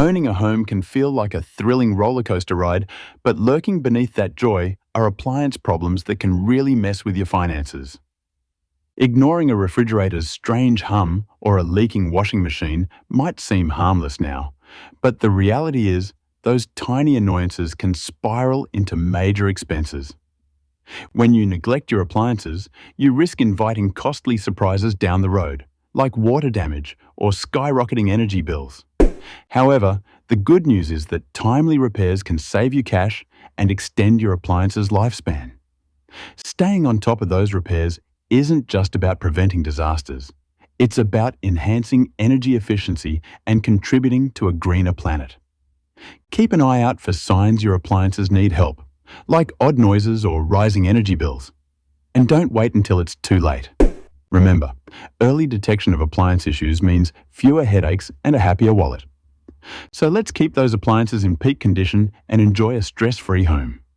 Owning a home can feel like a thrilling roller coaster ride, but lurking beneath that joy are appliance problems that can really mess with your finances. Ignoring a refrigerator's strange hum or a leaking washing machine might seem harmless now, but the reality is those tiny annoyances can spiral into major expenses. When you neglect your appliances, you risk inviting costly surprises down the road, like water damage or skyrocketing energy bills. However, the good news is that timely repairs can save you cash and extend your appliance's lifespan. Staying on top of those repairs isn't just about preventing disasters. It's about enhancing energy efficiency and contributing to a greener planet. Keep an eye out for signs your appliances need help, like odd noises or rising energy bills. And don't wait until it's too late. Remember, early detection of appliance issues means fewer headaches and a happier wallet. So let's keep those appliances in peak condition and enjoy a stress-free home.